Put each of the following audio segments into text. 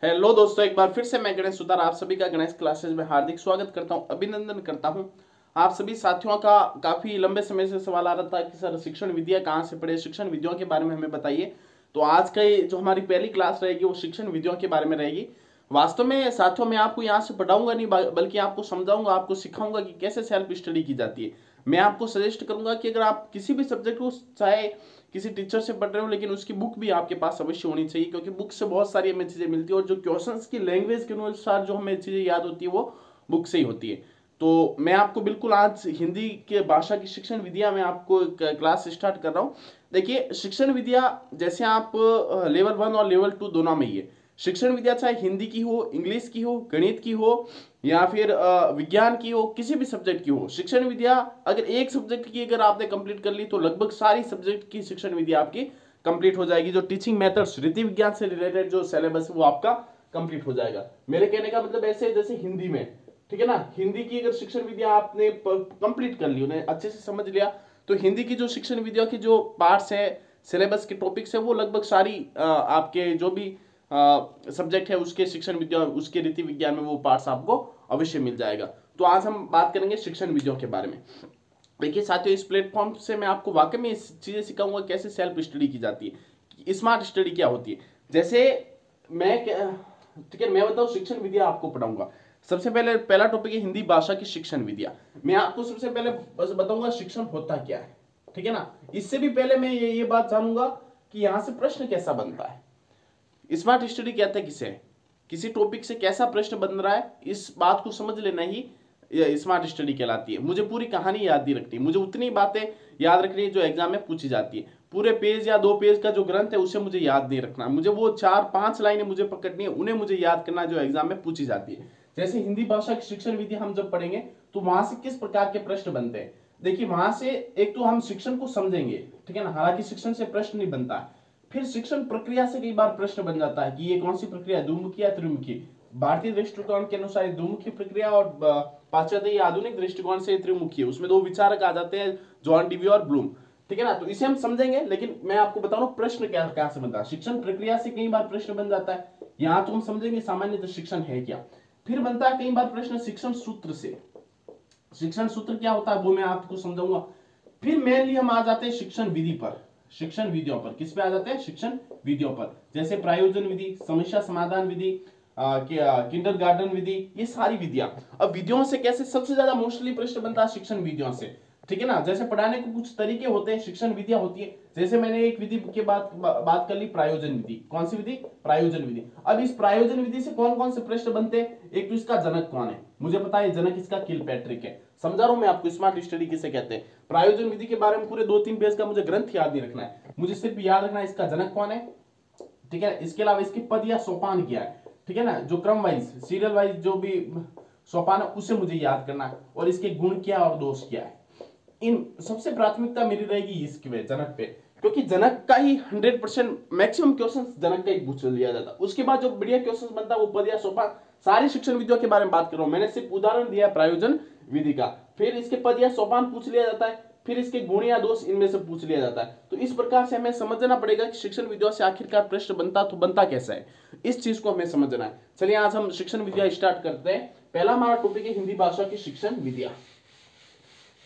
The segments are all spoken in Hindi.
हेलो दोस्तों, एक बार फिर से मैं गणेश सुतार आप सभी का गणेश क्लासेस में हार्दिक स्वागत करता हूं, अभिनंदन करता हूं। आप सभी साथियों का काफी लंबे समय से सवाल आ रहा था कि सर शिक्षण विद्या कहाँ से पढ़े, शिक्षण विधियों के बारे में हमें बताइए। तो आज का जो हमारी पहली क्लास रहेगी वो शिक्षण विधियों के बारे में रहेगी। वास्तव में साथियों मैं आपको यहाँ से पढ़ाऊंगा नहीं, बल्कि आपको समझाऊंगा, आपको सिखाऊंगा कि कैसे सेल्फ स्टडी की जाती है। मैं आपको सजेस्ट करूंगा कि अगर आप किसी भी सब्जेक्ट को, चाहे किसी टीचर से पढ़ रहे हो, लेकिन उसकी बुक भी आपके पास अवश्य होनी चाहिए, क्योंकि बुक से बहुत सारी हमें चीजें मिलती है और जो क्वेश्चंस की लैंग्वेज के अनुसार जो हमें चीजें याद होती है वो बुक से ही होती है। तो मैं आपको बिल्कुल आज हिंदी के भाषा की शिक्षण विद्या में आपको क्लास स्टार्ट कर रहा हूँ। देखिए, शिक्षण विद्या जैसे आप लेवल 1 और लेवल 2 दोनों में ही है। शिक्षण विद्या चाहे हिंदी की हो, इंग्लिश की हो, गणित की हो, या फिर विज्ञान की हो, किसी भी सब्जेक्ट की हो, शिक्षण विद्या अगर एक सब्जेक्ट की अगर आपने कंप्लीट कर ली तो लगभग सारी सब्जेक्ट की शिक्षण विद्या आपकी कंप्लीट हो जाएगी। जो टीचिंग मेथड्स, रीति विज्ञान से रिलेटेड जो सिलेबस है वो आपका कंप्लीट हो जाएगा। मेरे कहने का मतलब ऐसे है जैसे हिंदी में, ठीक है ना, हिंदी की अगर शिक्षण विद्या आपने कंप्लीट कर ली, उन्हें अच्छे से समझ लिया, तो हिंदी की जो शिक्षण विद्या की जो पार्ट्स है, सिलेबस के टॉपिक्स है, वो लगभग सारी आपके जो भी सब्जेक्ट है उसके शिक्षण विद्या, उसके रीति विज्ञान में वो पार्ट्स आपको अवश्य मिल जाएगा। तो आज हम बात करेंगे शिक्षण विधियों के बारे में। देखिए साथियों, इस प्लेटफॉर्म से मैं आपको वाकई में इस चीजें सिखाऊंगा कैसे सेल्फ स्टडी की जाती है, स्मार्ट स्टडी क्या होती है। जैसे मैं ठीक है, मैं बताऊं शिक्षण विद्या आपको पढ़ाऊंगा। सबसे पहले पहला टॉपिक है हिंदी भाषा की शिक्षण विद्या। मैं आपको सबसे पहले बस बताऊंगा शिक्षण होता क्या है, ठीक है ना। इससे भी पहले मैं ये बात जानूंगा कि यहां से प्रश्न कैसा बनता है। स्मार्ट स्टडी कहते हैं किसे, किसी टॉपिक से कैसा प्रश्न बन रहा है, इस बात को समझ लेना ही स्मार्ट स्टडी कहलाती है। मुझे पूरी कहानी याद नहीं रखनी, मुझे उतनी बातें याद रखनी है जो एग्जाम में पूछी जाती है। पूरे पेज या 2 पेज का जो ग्रंथ है उसे मुझे याद नहीं रखना, मुझे वो 4-5 लाइनें मुझे पकड़नी है, उन्हें मुझे याद करना जो एग्जाम में पूछी जाती है। जैसे हिंदी भाषा की शिक्षण विधि हम जब पढ़ेंगे तो वहां से किस प्रकार के प्रश्न बनते हैं। देखिए, वहां से एक तो हम शिक्षण को समझेंगे, ठीक है ना, हालांकि शिक्षण से प्रश्न नहीं बनता है। फिर शिक्षण प्रक्रिया से कई बार प्रश्न बन जाता है कि ये कौन सी प्रक्रिया है, द्विमुखी या त्रिमुखी। भारतीय दृष्टिकोण के अनुसार द्विमुखी प्रक्रिया और पाश्चात्य आधुनिक दृष्टिकोण से त्रिमुखी है। उसमें 2 विचारक आ जाते हैं, जॉन डीवी और ब्लूम, ठीक है ना। तो इसे हम समझेंगे, लेकिन मैं आपको बता रहा हूं प्रश्न क्या क्या से बनता है। शिक्षण प्रक्रिया से कई बार प्रश्न बन जाता है, यहां तो हम समझेंगे सामान्य शिक्षण है क्या। फिर बनता है कई बार प्रश्न शिक्षण सूत्र से। शिक्षण सूत्र क्या होता है वो मैं आपको समझाऊंगा। फिर मेनली हम आ जाते हैं शिक्षण विधि पर, शिक्षण विधियों पर। किस पे आ जाते हैं? शिक्षण विधियों पर। जैसे प्रायोजन विधि, समस्या समाधान विधि, किंडरगार्टन विधि, ये सारी विधियां। अब विधियों से कैसे सबसे ज्यादा मोस्टली प्रश्न बनता है? शिक्षण विधियों से, ठीक है ना। जैसे पढ़ाने के कुछ तरीके होते हैं, शिक्षण विधियां होती है। जैसे मैंने एक विधि के बात कर ली, प्रायोजन विधि। कौन सी विधि? प्रायोजन विधि। अब इस प्रायोजन विधि से कौन कौन से प्रश्न बनते हैं? एक तो इसका जनक कौन है, मुझे पता है जनक इसका किलपैट्रिक है। समझा रहा हूं मैं आपको स्मार्ट स्टडी किसे कहते हैं। प्रायोजन विधि के बारे में पूरे 2-3 पेज का मुझे ग्रंथ याद नहीं रखना है, मुझे सिर्फ याद रखना है इसका जनक कौन है, ठीक है। इसके अलावा इसके पद या सोपान क्या है, ठीक है ना, जो क्रम वाइज, सीरियल वाइज जो भी सोपान है उसे मुझे याद करना है, और इसके गुण क्या और दोष क्या है। इन सबसे प्राथमिकता मेरी रहेगी इसके जनक पे, क्योंकि जनक का ही 100% मैक्सिमम क्वेश्चन जनक का ही पूछ लिया जाता है। उसके बाद जो बढ़िया क्वेश्चन बनता है वो पद या सोपान। सारी शिक्षण विधियों के बारे में बात कर रहा हूं, मैंने सिर्फ उदाहरण दिया प्रायोजन विधि का। फिर इसके पद या सोपान पूछ लिया जाता है, फिर इसके गुण या दोष इनमें से पूछ लिया जाता है। तो इस प्रकार से हमें समझना पड़ेगा कि शिक्षण विधियों से आखिरकार प्रश्न बनता तो बनता कैसा है, इस चीज को हमें समझना है। चलिए आज हम शिक्षण विद्या स्टार्ट करते हैं। पहला हमारा टॉपिक है हिंदी भाषा की शिक्षण विद्या,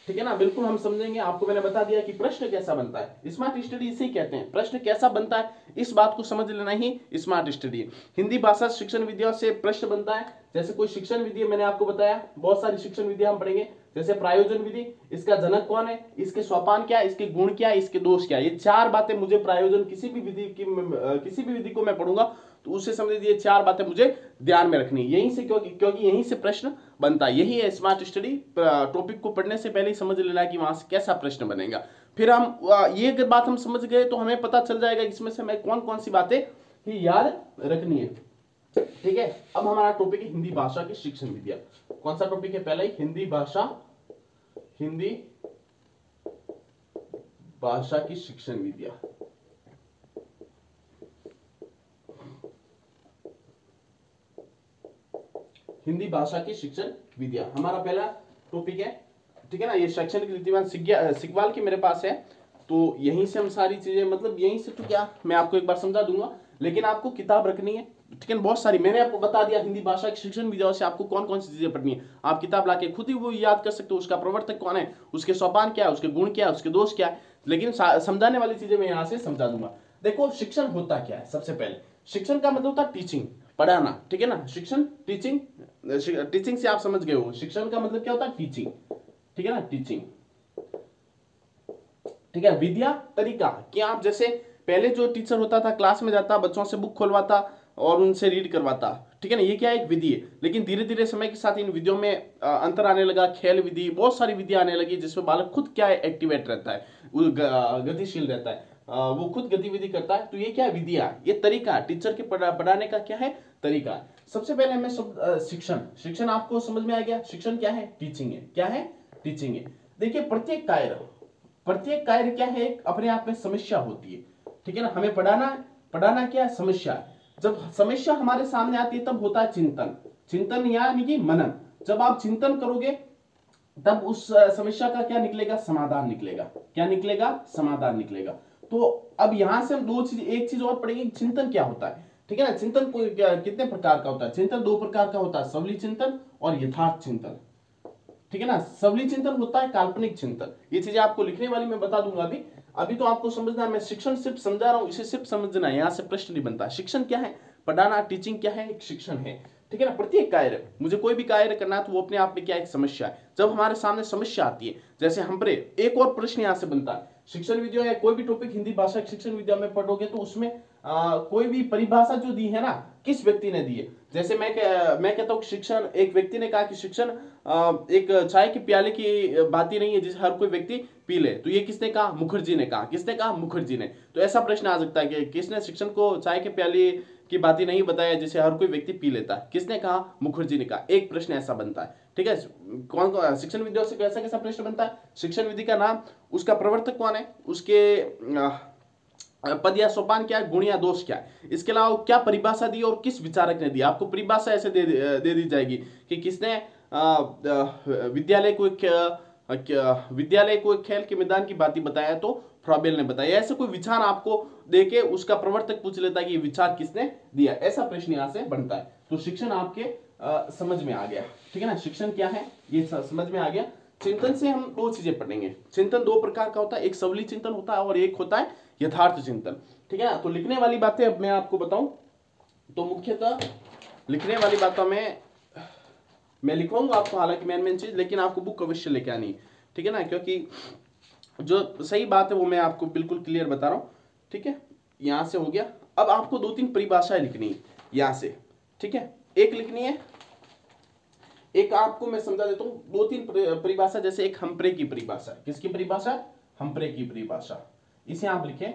ठीक है ना। बिल्कुल हम समझेंगे। आपको मैंने बता दिया कि प्रश्न कैसा बनता है, स्मार्ट स्टडी इसे कहते हैं। प्रश्न कैसा बनता है इस बात को समझ लेना ही स्मार्ट स्टडी है। हिंदी भाषा शिक्षण विद्या से प्रश्न बनता है। जैसे कोई शिक्षण विधि, मैंने आपको बताया बहुत सारी शिक्षण विधियां हम पढ़ेंगे। जैसे प्रायोजन विधि, इसका जनक कौन है, इसके सोपान क्या, इसके गुण क्या, इसके दोष क्या। ये 4 बातें मुझे प्रायोजन किसी भी विधि को मैं पढ़ूंगा तो उससे समझ ये 4 बातें मुझे ध्यान में रखनी, यहीं से, क्योंकि यहीं से प्रश्न बनता है। यही है स्मार्ट स्टडी। टॉपिक को पढ़ने से पहले ही समझ लेना है कि वहां से कैसा प्रश्न बनेगा। फिर हम ये अगर बात हम समझ गए तो हमें पता चल जाएगा इसमें से हमें कौन कौन सी बातें ही याद रखनी है, ठीक है। अब हमारा टॉपिक है हिंदी भाषा की शिक्षण विद्या। कौन सा टॉपिक है? पहला ही हिंदी भाषा की शिक्षण विद्या। हिंदी भाषा की शिक्षण विद्या हमारा पहला टॉपिक है, ठीक है ना। ये शैक्षणिक नीतिवान सिग्वाल की मेरे पास है, तो यहीं से हम सारी चीजें, मतलब यहीं से तो क्या मैं आपको एक बार समझा दूंगा, लेकिन आपको किताब रखनी है, ठीक है, बहुत सारी मैंने आपको बता दिया हिंदी भाषा की शिक्षण विधियों से आपको कौन कौन सी चीजें पढ़नी है। आप किताब लाके खुद ही वो याद कर सकते हो, उसका प्रवर्तक कौन है, उसके सोपान क्या है, उसके गुण क्या है, उसके दोष क्या है, लेकिन समझाने वाली चीजें मैं यहाँ से समझा दूंगा। देखो शिक्षण होता क्या है, सबसे पहले शिक्षण का मतलब होता है टीचिंग, पढ़ाना, ठीक है ना। शिक्षण टीचिंग, टीचिंग से आप समझ गए हो शिक्षण का मतलब क्या होता है, टीचिंग, ठीक है ना, टीचिंग, ठीक है। विद्या तरीका कि आप जैसे पहले जो टीचर होता था क्लास में जाता, बच्चों से बुक खोलवाता और उनसे रीड करवाता, ठीक है ना, ये क्या है, एक विधि है। लेकिन धीरे धीरे समय के साथ इन विधियों में अंतर आने लगा, खेल विधि, बहुत सारी विधियां आने लगी जिसमें बालक खुद क्या है, एक्टिवेट रहता है, गतिशील रहता है, वो खुद गतिविधि करता है। तो ये क्या है, विधिया, ये तरीका, टीचर के पढ़ाने का क्या है, तरीका। सबसे पहले हमें शिक्षण, शिक्षण आपको समझ में आ गया, शिक्षण क्या है, टीचिंग है, क्या है, टीचिंग है। देखिए प्रत्येक कार्य क्या है, एक अपने आप में समस्या होती है, ठीक है ना। हमें पढ़ाना क्या है, समस्या है। जब समस्या हमारे सामने आती है तब होता है चिंतन, चिंतन यानी कि मनन। जब आप चिंतन करोगे तब उस समस्या का क्या निकलेगा, समाधान निकलेगा, क्या निकलेगा, समाधान निकलेगा। तो अब यहां से हम दो चीज, एक चीज और पढ़ेंगे, चिंतन क्या होता है, ठीक है ना। चिंतन कितने प्रकार का होता है, चिंतन दो प्रकार का होता है, सवली चिंतन और यथार्थ चिंतन, ठीक है ना। सवली चिंतन होता है काल्पनिक चिंतन, ये चीजें आपको लिखने वाली मैं बता दूंगा अभी। अभी तो आपको समझना है, मैं शिक्षण सिर्फ समझा रहा हूं, इसे सिर्फ समझना है, यहां से प्रश्न नहीं बनता। शिक्षण क्या है, पढ़ाना, टीचिंग क्या है, एक शिक्षण है, ठीक है ना। प्रत्येक कार्य, मुझे कोई भी कार्य करना है तो वो अपने आप में क्या, एक समस्या है। जब हमारे सामने समस्या आती है, जैसे हम पर एक और प्रश्न यहां से बनता है, शिक्षण विधियों या कोई भी टॉपिक हिंदी भाषा की शिक्षण विधियों में पढ़ोगे तो उसमें कोई भी परिभाषा जो दी है ना, किस व्यक्ति ने दी है। जैसे मैं कहता हूँ शिक्षण, एक व्यक्ति ने कहा कि शिक्षण एक चाय के प्याले की बात ही नहीं है जिसे हर कोई व्यक्ति पी ले, तो ये किसने कहा, मुखर्जी ने कहा, किसने कहा, मुखर्जी ने। तो ऐसा प्रश्न आ सकता है कि किसने शिक्षण को चाय के प्याले की बात ही नहीं बताया जिसे हर कोई व्यक्ति पी लेता है, किसने कहा, मुखर्जी ने कहा। एक प्रश्न ऐसा बनता है, ठीक है। कौन कौन शिक्षण विधियों से कैसा कैसा प्रश्न बनता है, शिक्षण विधि का नाम, उसका प्रवर्तक कौन है, उसके पद या सोपान क्या है, गुण या दोष क्या है, इसके अलावा क्या परिभाषा दी और किस विचारक ने दी। आपको परिभाषा ऐसे दे दी जाएगी कि किसने विद्यालय को एक खेल के मैदान की बात बताया, तो फ्रॉबेल ने बताया। ऐसे कोई विचार आपको देके उसका प्रवर्तक पूछ लेता है कि ये विचार किसने दिया, ऐसा प्रश्न यहां से बनता है। तो शिक्षण आपके समझ में आ गया, ठीक है ना। शिक्षण क्या है ये समझ में आ गया। चिंतन से हम दो चीजें पढ़ेंगे। चिंतन दो प्रकार का होता है, एक सवली चिंतन होता है और एक होता है यथार्थ चिंतन, ठीक है ना। तो लिखने वाली बातें अब मैं आपको बताऊं तो मुख्यतः लिखने वाली बातों में मैं लिखवाऊंगा आपको, हालांकि मेन चीज, लेकिन आपको बुक अवश्य लेके आनी, ठीक है ना, क्योंकि जो सही बात है वो मैं आपको बिल्कुल क्लियर बता रहा हूं, ठीक है। यहां से हो गया। अब आपको दो तीन परिभाषाएं लिखनी है यहां से, ठीक है। एक लिखनी है, एक आपको मैं समझा देता हूं, दो तीन परिभाषा। जैसे एक हम्प्रे की परिभाषा, किसकी परिभाषा, हम्प्रे की परिभाषा, इसे आप लिखे।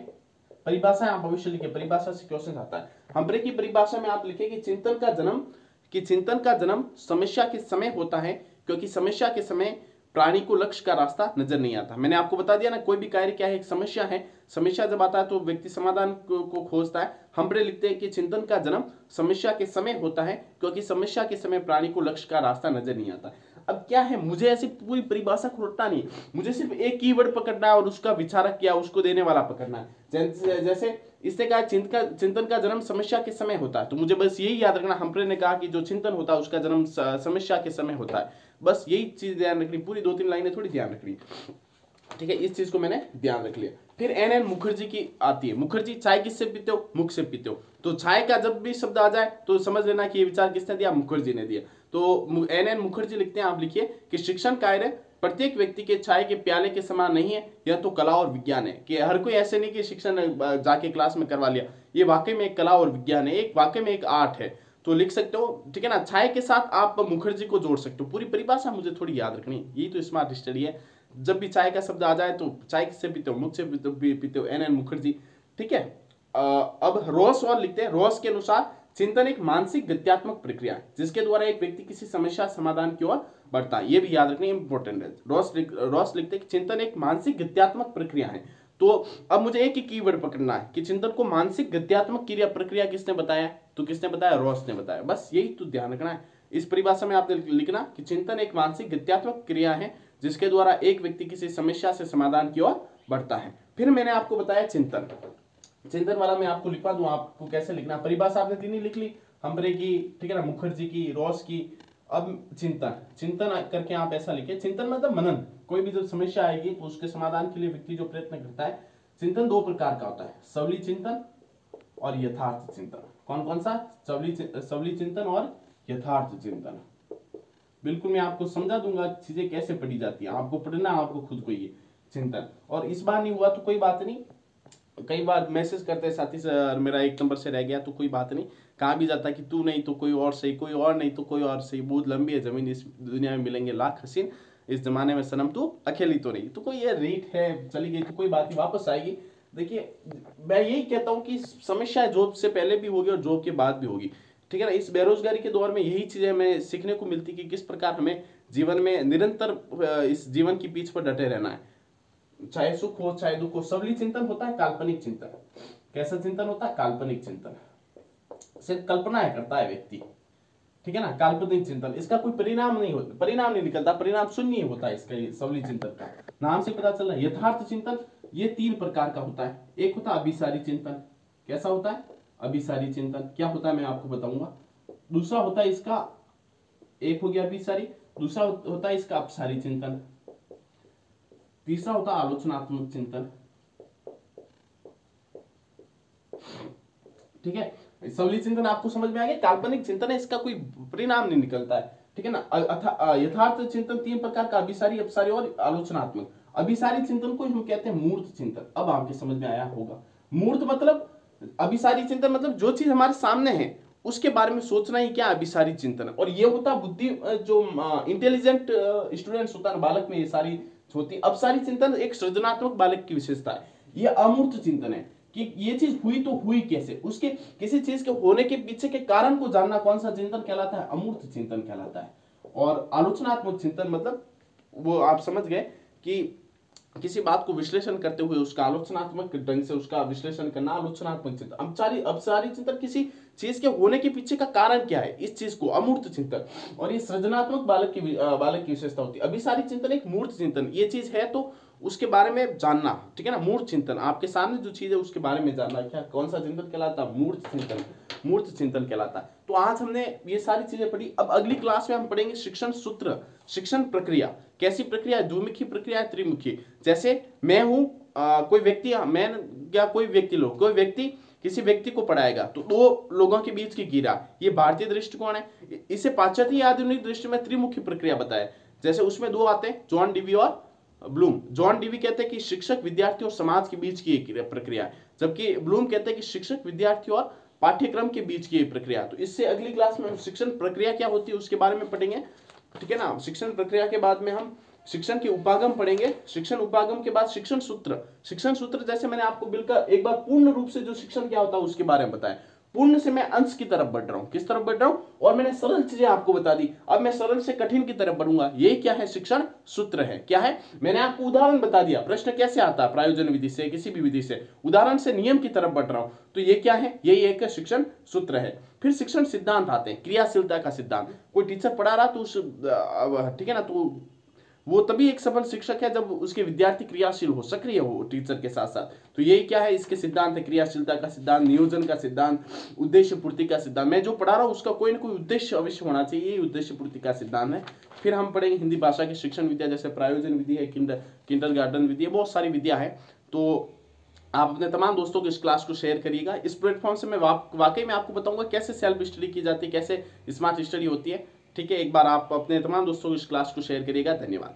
परिभाषा आप भविष्य लिखे, परिभाषा से क्वेश्चन आता है। हम्प्रे की परिभाषा में आप लिखे कि चिंतन का जन्म समस्या के समय होता है, क्योंकि समस्या के समय प्राणी को लक्ष्य का रास्ता नजर नहीं आता। मैंने आपको बता दिया ना, कोई भी कार्य क्या है, एक समस्या है, समस्या जब आता है तो व्यक्ति समाधान को खोजता है। हम्प्रे लिखते हैं कि चिंतन का जन्म समस्या के समय होता है, क्योंकि समस्या के समय प्राणी को लक्ष्य का रास्ता नजर नहीं आता। अब क्या है, मुझे ऐसी पूरी परिभाषा खोजना नहीं, मुझे सिर्फ एक कीवर्ड पकड़ना है और उसका विचारक क्या उसको देने वाला पकड़ना है। जैसे इसने कहा चिंतन का जन्म समस्या के समय होता है, तो मुझे बस यही याद रखना, हम्प्रे ने कहा कि जो चिंतन होता है उसका जन्म समस्या के समय होता है, बस यही चीज ध्यान रखनी। पूरी दो तीन लाइनें थोड़ी ध्यान रखनी, ठीक है, इस चीज को मैंने ध्यान रख लिया। फिर एन मुखर्जी की आती है। मुखर्जी, चाय किससे पीते हो, मुख से पीते हो, तो चाय का जब भी शब्द आ जाए तो समझ लेना कि ये विचार किसने दिया, मुखर्जी ने दिया। तो एन मुखर्जी लिखते हैं, आप लिखिए कि शिक्षण कार्य प्रत्येक व्यक्ति के चाय के प्याले के समान नहीं है, यह तो कला और विज्ञान है। कि हर कोई ऐसे नहीं कि शिक्षण जाके क्लास में करवा लिया, ये वाकई में एक कला और विज्ञान है, एक वाकई में एक आर्ट है, तो लिख सकते हो, ठीक है ना। चाय के साथ आप मुखर्जी को जोड़ सकते हो। पूरी परिभाषा मुझे थोड़ी याद रखनी, यही तो स्मार्ट स्टडी है। जब भी चाय का शब्द आ जाए तो चाय किससे पीते हो, मुझसे पीते हो, एन मुखर्जी, ठीक है। अब रॉस और लिखते हैं, रॉस के अनुसार चिंतन एक मानसिक गत्यात्मक प्रक्रिया है जिसके द्वारा एक व्यक्ति किसी समस्या समाधान की ओर बढ़ता है। ये भी याद रखना इंपॉर्टेंट है। रॉस लिखते हैं कि चिंतन एक मानसिक गत्यात्मक प्रक्रिया है। तो अब मुझे एक ही कीवर्ड पकड़ना है कि चिंतन को मानसिक गत्यात्मक क्रिया प्रक्रिया किसने बताया, तो किसने बताया, रॉस ने बताया। बस यही तो ध्यान रखना है। इस परिभाषा में आपने लिखना कि चिंतन एक मानसिक गत्यात्मक क्रिया है जिसके द्वारा एक व्यक्ति किसी समस्या से समाधान की ओर बढ़ता है। फिर मैंने आपको बताया चिंतन वाला मैं आपको लिखवा दूं, आपको कैसे लिखना। परिभाषा आपने तीन ही लिख ली, हम पढ़ेगी, ठीक है ना, मुखर्जी की, रोज की। अब चिंतन, चिंतन करके आप ऐसा लिखे, चिंतन मतलब मनन। कोई भी जब समस्या आएगी तो उसके समाधान के लिए व्यक्ति जो प्रयत्न करता है। चिंतन दो प्रकार का होता है, सवली चिंतन और यथार्थ चिंतन। कौन कौन सा? सवली चिंतन और यथार्थ चिंतन। बिल्कुल मैं आपको समझा दूंगा चीजें कैसे पढ़ी जाती है, आपको पढ़ना, आपको खुद को ये चिंतन। और इस बार नहीं हुआ तो कोई बात नहीं, कई बार मैसेज करते हैं साथी सर मेरा 1 नंबर से रह गया, तो कोई बात नहीं, कहा भी जाता है कि तू नहीं तो कोई और सही, कोई और नहीं तो कोई और सही, बहुत लंबी है जमीन, इस दुनिया में मिलेंगे लाख हसीन, इस जमाने में सनम तू अकेली तो नहीं। तो कोई ये रीत है, चली गई तो कोई बात नहीं, वापस आएगी। देखिए मैं यही कहता हूँ कि समस्या जॉब से पहले भी होगी और जॉब के बाद भी होगी, ठीक है ना। इस बेरोजगारी के दौर में यही चीजें हमें सीखने को मिलती कि किस प्रकार हमें जीवन में निरंतर इस जीवन की पीछ पर डटे रहना है, चाहे सुख हो चाहे दुख हो। सवली चिंतन होता है काल्पनिक चिंतन। कैसा चिंतन होता है? काल्पनिक चिंतन, सिर्फ कल्पनाएं करता है व्यक्ति, ठीक है ना। काल्पनिक चिंतन, इसका कोई परिणाम नहीं होता, परिणाम नहीं निकलता, परिणाम शून्य होता है इसका, सवली चिंतन का नाम से पता चल रहा है। यथार्थ चिंतन ये 3 प्रकार का होता है। एक होता है अभिसारी चिंतन। कैसा होता है? अभिसारी चिंतन। क्या होता है मैं आपको बताऊंगा। दूसरा होता है इसका, एक हो गया अभिसारी, दूसरा होता है इसका अपसारी चिंतन, तीसरा होता है आलोचनात्मक चिंतन, ठीक है। सवली चिंतन आपको समझ में आ गया। काल्पनिक चिंतन है, इसका कोई परिणाम नहीं निकलता है, ठीक है ना। यथार्थ चिंतन 3 प्रकार का, अभिसारी, अपसारी और आलोचनात्मक। अभिसारी चिंतन को हम कहते हैं मूर्त चिंतन। अब आपके समझ में आया होगा, मूर्त मतलब, अभिसारी चिंतन मतलब जो चीज हमारे सामने है उसके बारे में सोचना ही क्या अभिसारी चिंतन। और ये होता बुद्धि, जो इंटेलिजेंट स्टूडेंट्स होता है बालक में ये सारी होती। अपसारी चिंतन एक सृजनात्मक बालक की विशेषता है। ये अमूर्त चिंतन है कि ये चीज हुई तो हुई कैसे, उसके किसी चीज के होने के पीछे के कारण को जानना कौन सा चिंतन कहलाता है? अमूर्त चिंतन कहलाता है। और आलोचनात्मक चिंतन मतलब वो आप समझ गए कि किसी बात को विश्लेषण करते हुए उसका आलोचनात्मक ढंग से उसका विश्लेषण करना, आलोचनात्मक चिंतन। अपसारी चिंतन किसी चीज के होने के पीछे का कारण क्या है, इस चीज को, अमूर्त चिंतन। और ये सृजनात्मक बालक की विशेषता होती है। अभिसारी चिंतन एक मूर्त चिंतन, ये चीज है तो उसके बारे में जानना, ठीक है ना। मूर्त चिंतन आपके सामने जो चीज है उसके बारे में जानना, क्या कौन सा चिंतन कहलाता है? मूर्त चिंतन, मूर्त चिंतन कहलाता है। तो आज हमने ये सारी चीजें पढ़ी। अब अगली क्लास में हम पढ़ेंगे शिक्षण सूत्र, शिक्षण प्रक्रिया। कैसी प्रक्रिया है? द्विमुखी प्रक्रिया है, त्रिमुखी। जैसे मैं हूं, कोई व्यक्ति, मैं या कोई व्यक्ति, लोग, कोई व्यक्ति किसी व्यक्ति को पढ़ाएगा तो 2 लोगों के बीच की गिरा, ये भारतीय दृष्टिकोण है। इसे पाश्चात्य आधुनिक दृष्टि में त्रिमुखी प्रक्रिया बताया। जैसे उसमें 2 आते हैं, जॉन डीवी और ब्लूम। जॉन डीवी कहते हैं कि शिक्षक, विद्यार्थी और समाज के बीच की एक प्रक्रिया है, जबकि ब्लूम कहते हैं कि शिक्षक, विद्यार्थी और पाठ्यक्रम के बीच की एक प्रक्रिया। तो इससे अगली क्लास में हम शिक्षण प्रक्रिया क्या होती है उसके बारे में पढ़ेंगे, ठीक है ना। शिक्षण प्रक्रिया के बाद में हम शिक्षण के उपागम पढ़ेंगे। शिक्षण उपागम के बाद शिक्षण सूत्र। शिक्षण सूत्र जैसे मैंने आपको बिल्कुल एक बार पूर्ण रूप से जो शिक्षण क्या होता है उसके बारे में बताया। पूर्ण से मैं अंश की तरफ बढ़ रहा हूं, किस तरफ बढ़ रहा हूं, और मैंने सरल चीजें आपको बता दी। अब मैं सरल से कठिन की तरफ बढ़ूंगा। ये क्या है? शिक्षण सूत्र है। क्या है? मैंने आपको उदाहरण बता दिया, प्रश्न कैसे आता है, प्रायोजन विधि से, किसी भी विधि से, उदाहरण से नियम की तरफ बढ़ रहा हूं। तो ये क्या है? यही एक शिक्षण सूत्र है। फिर शिक्षण सिद्धांत आते हैं, क्रियाशीलता का सिद्धांत। कोई टीचर पढ़ा रहा तो उस, ठीक है ना, तो वो तभी एक सफल शिक्षक है जब उसके विद्यार्थी क्रियाशील हो, सक्रिय हो टीचर के साथ साथ। तो यही क्या है? इसके सिद्धांत है, क्रियाशीलता का सिद्धांत, नियोजन का सिद्धांत, उद्देश्य पूर्ति का सिद्धांत। मैं जो पढ़ा रहा हूँ उसका कोई ना कोई उद्देश्य अवश्य होना चाहिए, यही उद्देश्य पूर्ति का सिद्धांत है। फिर हम पढ़ेंगे हिंदी भाषा की शिक्षण विद्या, जैसे प्रायोजन विधि है, किंडरगार्टन विधि है, बहुत सारी विद्या है। तो आप अपने तमाम दोस्तों को इस क्लास को शेयर करिएगा। इस प्लेटफॉर्म से मैं वाकई में आपको बताऊंगा कैसे सेल्फ स्टडी की जाती है, कैसे स्मार्ट स्टडी होती है, ठीक है। एक बार आप अपने तमाम दोस्तों को इस क्लास को शेयर करिएगा। धन्यवाद।